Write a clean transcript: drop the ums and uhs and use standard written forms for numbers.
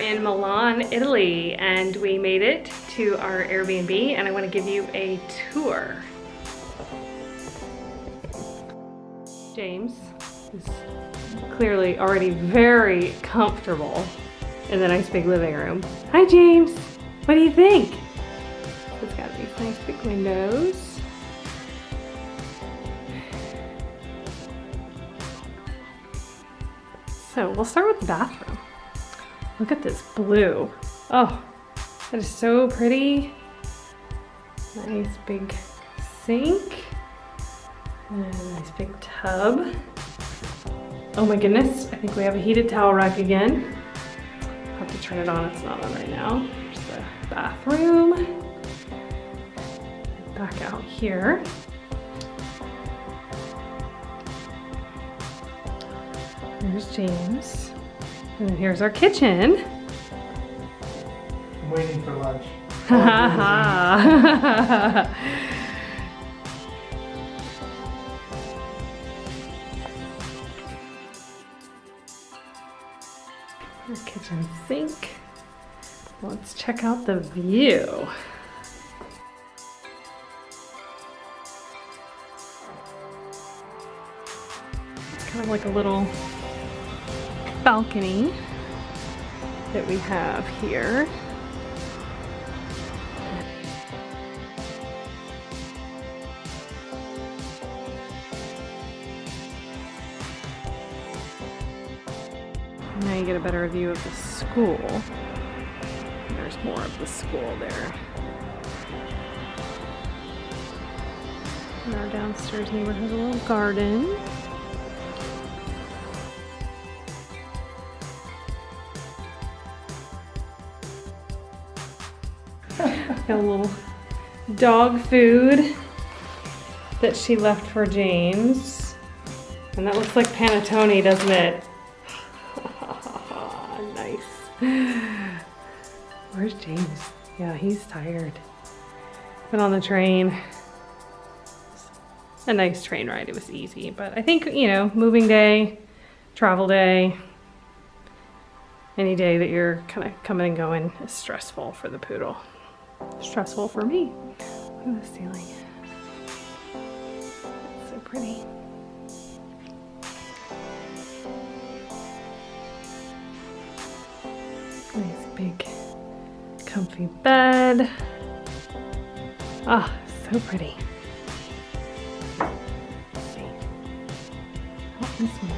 in Milan, Italy, and we made it to our Airbnb, and I want to give you a tour. James is clearly already very comfortable in the nice big living room. Hi James, what do you think? It's got these nice big windows. So we'll start with the bathroom. Look at this blue. Oh, that is so pretty. Nice big sink. And a nice big tub. Oh my goodness, I think we have a heated towel rack again. I'll have to turn it on, it's not on right now. There's the bathroom. Back out here. There's James. And then here's our kitchen. I'm waiting for lunch. Ha ha. Our kitchen sink. Let's check out the view. It's kind of like a little balcony that we have here. Now you get a better view of the school. There's more of the school there. And our downstairs neighbor has a little garden. Got a little dog food that she left for James. And that looks like Panattone, doesn't it? Nice. Where's James? Yeah, he's tired. Been on the train. A nice train ride, it was easy. But I think, you know, moving day, travel day, any day that you're kind of coming and going is stressful for the poodle. Stressful for me. Look at the ceiling. It's so pretty. Nice big comfy bed. Ah, so pretty. Let's see. Oh, this one.